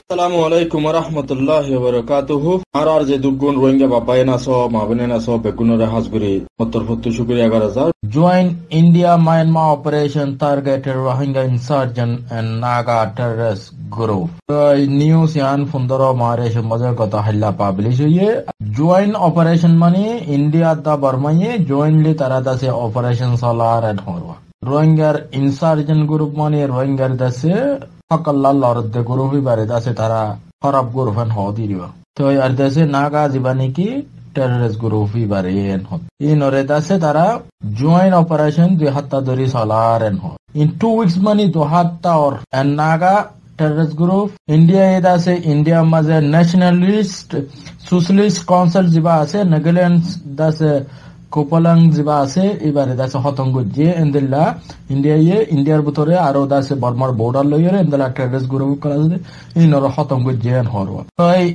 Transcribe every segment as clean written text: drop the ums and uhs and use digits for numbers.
Assalamualaikum warahmatullahi wabarakatuh. Arar je dugun Rohingya babayna so mabinena so begunore hasguri mottor futtu shukriya 11000. Join India Myanmar operation targeted Rohingya insurgent and Naga terrorist group. News yan fundoro mare shumaje kota hilla publish huye. Join operation mani India da Burma ye jointly tarada se operation salar and horwa. Rohingya insurgent group mani Rohingya da se Hakalla Lord the Guru Barida Tara Harab Gurufan Hodiva. To Ardase Naga Zibaniki terrorist Guru Bari and Hot. In Oreda Setara joint operation the Hatta Duri Solar and Hot. In 2 weeks money to Hatta or and Naga terrorist group India Eda se India Maze nationalist socialist council Ziba se Nagaland das Kopalang Ziba se Ibare das Hotongo J and the La India ye India Butore Aroda se Burma border lawyer and the terrorist group in or Hotongo J and Horwa.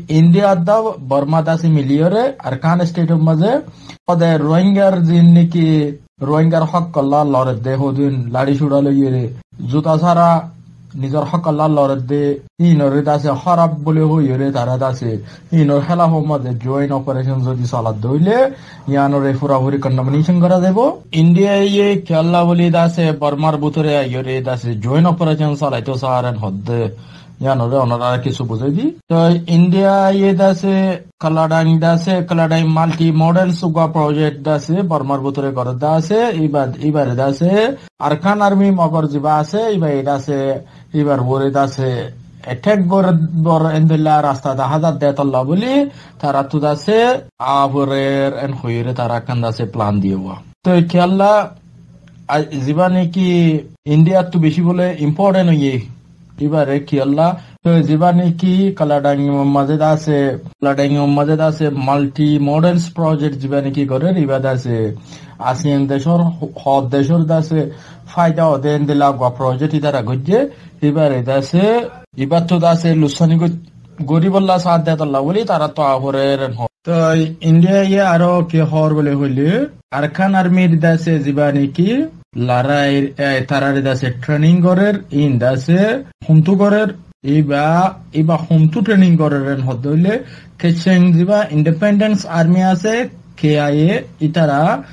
India da Burma das Miliore Arkan state of Maze or the Rohingya Ziniki Rohingya Hakala Lord de Hodin Ladishuda Yere Zutasara Nizar Hakala Lord de Inoridase Harab Buleho Yure Taradase Inor Hela Homa the joint operations of the Salad Dole Yano Refura Huri condemnation Garadebo India ye Kala Volidase Burma Buture Yure das joint operations Salatosar and Hod Yano Honoraki Subuzabi. So India ye dase Kaladang multi model Suga project dase Burma Buture Goradase Ibar dase Arkan army Mogor Zibase Ibaidase Ibar Buridase attack bor in the la rasta da hada death labuli taratu dase Aburer and Huire Tarakan dase plan diwa. So Kella Zibani ki India to be important ye Ibare Kialla Zibani ki Kaladang Mazeda se multi models project Zibani ki Gore Ibada se ASEAN Deshor Hot Deshor dase Faida then the Lagua project idara Gudje Ibare dase Ibatu dase Lusani Guribala Sad that Lavuli Tarato Ahorer and Hot. India ye Aro ki Horvole Huli Arkan army dase Zibani ki Larai Tararida se training gorer in dase Humtu gorer Iba Humtu training gorer and Hodole Kecheng Ziba Independence Army ase KIA Itara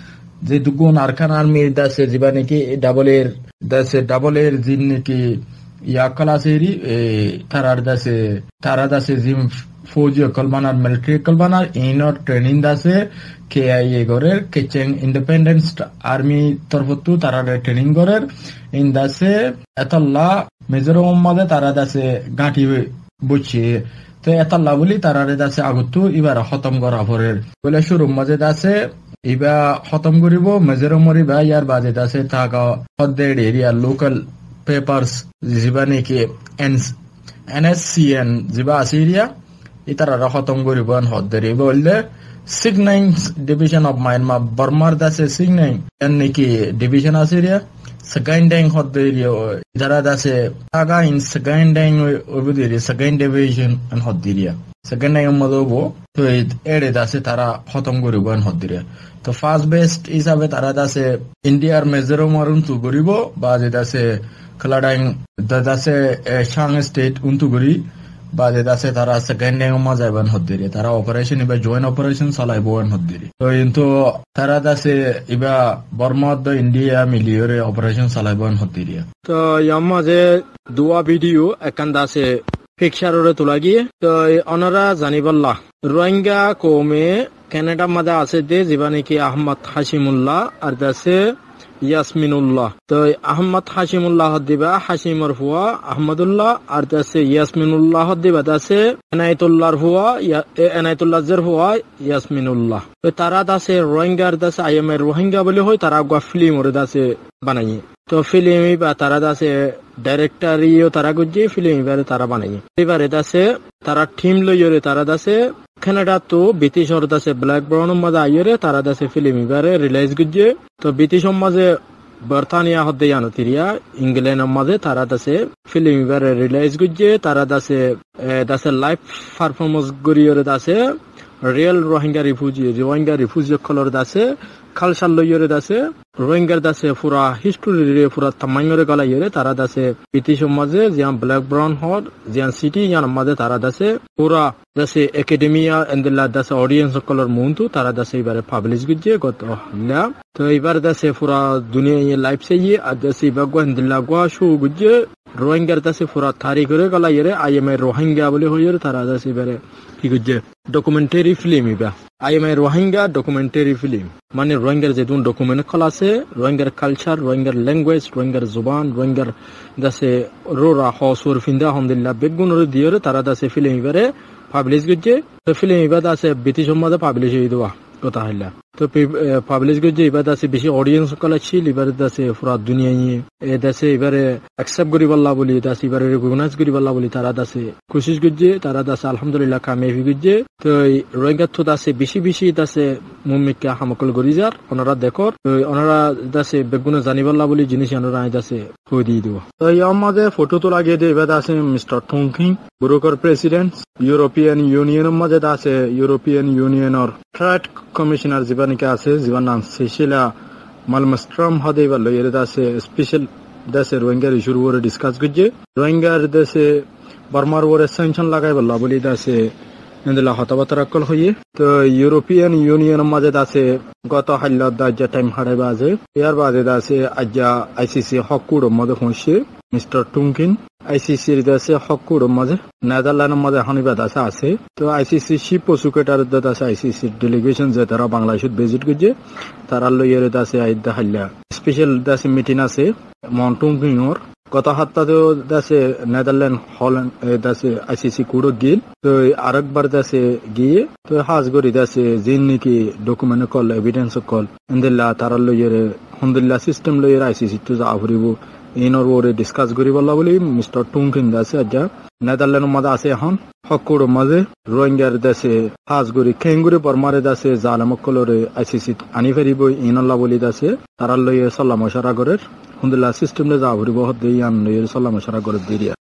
the Dugun Arkan army dase Zibaniki double air Ziniki Yakala seri Taradase Zim Fojio Kalbanar military Kalbanar inner training dase KIA gorer Kecheng Independence Army Torfutu Tarada training gorer in dase Atalla Mizoram Mother Taradase Gati Buchi to Atalla Buli Taradase Agutu Iba Hotam Gora Horer Velashuru Mazedase Iba Hotam Guribo Mizoram Moriba Yar Bazedase Taga Hodde area local papers Zibaniki NSCN Ziba Syria Itara Hotam Guriban Hodde 6-9 division of Myanmar Burma dase 6-9 Niki division of Syria second dang hot area Itara dase Taga in second dang over the second division and hot area second dang Madobo to it added dase Tara Hotam Guriban hot area the fast best is a Tara dase India Mezoram to Guribo Bazi dase Kaladang dase Shang state Untuguri Bade dase Tara second day Mazaban Hodiri, Tara operation iba joint operation Salaibo and Hodiri. So into Tara dase iba Burma the India Miliore operation Salaibo and Hodiri. So Yamaze Dua video Akandase picture Tulagi, so Honora Zaniballa, Rohingya Kome, Canada Mada Asede, Zibaniki Ahmad Hashimullah, Ardase Yasminullah. So Ahmad Hashimullah Hadiba, Hashimur Hua, Ahmadullah, Ardase Yasminullah Hadiba Dase, Anaitullah Hua, Anaitullah Zerhua, Yasminullah. So Taradase Rohingya das I am a Rohingya Buluho, Taragua film or dase Banani. So film ba Taradase director Rio Taraguji film very Tarabani. River dase Tara team lawyer Taradase Canada to British or dase Black Brown Mada Yere Taradase film very release Guje. So British Maze Bertania Hodeyano Tiria, England Maze Taradase film very release Guje, Taradase dase life performance Gurior dase real Rohingya refugee color dase খালসাল লইরে দাসে রোহিঙ্গার দাসে পুরা history রে পুরা তামাইরে গলা ইরে তারা দাসে British সমাজে জিয়ান ব্ল্যাক ব্রাউন হড জিয়ান সিটি ইয়ান মাঝে তারা দাসে পুরা দাসে একাডেমিয়া এন্ডলা দাসে অডিয়েন্স কলর মুন্তু তারা দাসে এবারে পাবলিশ গুজে গত হল্লা তো এবার দাসে পুরা দুনিয়া লাইফ সে আর দাসে বাগো এন্ডলা গোয়া শু গুজে রোহিঙ্গার দাসে পুরা তারিখ করে গলা ইরে আইএমআই রোহিঙ্গা বলে হইরে তারা দাসে এবারে কি গুজে ডকুমেন্টারি ফিল্ম ইবা আইএমআই রোহিঙ্গা ডকুমেন্টারি ফিল্ম মানে রোহিঙ্গার যে ডকুমেন্ট কল আছে রোহিঙ্গার কালচার রোহিঙ্গার ল্যাঙ্গুয়েজ রোহিঙ্গার জুবান রোহিঙ্গার দাসে রোরা হসুর ফিন্দা আলহামদুলিল্লাহ বেগুনরে দিয়ে তারা দাসে ফিল্ম ইবারে পাবলিশ গুজে তো ফিল্ম ইবা দাসে ব্রিটিশ সমাজে পাবলিশ হয়ে দেওয়া কথা হইলা তো পাবলিশ গুজে এবার দাসে বেশি অডিয়েন্স কল আছে এবার দাসে পুরা দুনিয়া এ দাসে এবারে অ্যাকসেপ্ট করি বললা বলি দাসে এবারে রিকগনাইজ করি বললা বলি তারা দাসে কোশিশ গুজে তারা দাসে আলহামদুলিল্লাহ কামিয়াবি গুজে তো রোহিঙ্গা তো দাসে বেশি দাসে মুমিকা হামকল গরি যার ওনারা দেখর ওনারা দাসে বেগুন জানি বললা বলি জিনিস ওনারা দাসে হয়ে দিয়ে দিব তো ইয়ার মাঝে ফটো তো লাগিয়ে দিয়ে এবার দাসে মিস্টার টংকিং ব্রোকার প্রেসিডেন্ট ইউরোপিয়ান ইউনিয়নের মাঝে দাসে ইউরোপিয়ান ইউনিয়নের ট্রেড কমিশনার জীবানিকা আছে জীবন নাম সেশিলা মালমস্ট্রম হদে বা লইয়ের দাসে স্পেশাল দাসে রোহিঙ্গার ইস্যুর উপরে ডিসকাস করছে রোহিঙ্গার দেশে বর্মার উপরে স্যাংশন লাগাই বললা বলি দাসে এন্দলা হতাবাতা রাখল হইয়ে তো ইউরোপিয়ান ইউনিয়নের মাঝে দাসে গত হাল্লার দাজ্জা টাইম হারাইবা আছে ইয়ার বাদে দাসে আজ্জা আইসিসি হকুর মধ্যে পৌঁছে মিস্টার টুংকিন আইসিসির দাসে হকুর মাঝে নেদারল্যান্ডের মাঝে হানিবা দাসে আছে তো আইসিসি শিপ প্রসিকিউটর দাসে আইসিসি ডেলিগেশন যে তারা বাংলাদেশত ভিজিট করছে তারা লইয়ের দাসে আইদা হাল্লা স্পেশাল দাসে মিটিং আছে মন্টুংকিংর গত সপ্তাহেও দাসে নেদারল্যান্ড হল্যান্ড দাসে আইসিসি কুড়ো গিল তো আরেকবার দাসে গিয়ে তো হাজ করি দাসে যিন নাকি ডকুমেন্ট কল এভিডেন্স কল ইন্দিল্লা তারা লইয়ের হন্দুল্লাহ সিস্টেম লইয়ের আইসিসি তো যা ফুরিব ইনর ওরে ডিসকাস করি বললা বলি মিস্টার টুংকিন দাসে আজ্জা নেদারল্যান্ডের মাঝে আছে এখন হকুর মাঝে রোহিঙ্গার দেশে হাজ করি খেঙ্গুরি বর্মারে দাসে জালামকলরে আইসিসি আনি ফেরিব ইনল্লা বলি দাসে তারা লইয়ে সাল্লা মশারা করে হন্দুল্লাহ সিস্টেম যা ফুরিব হতে ইয়ান লইয়ের সাল্লা মশারা করে দিয়ে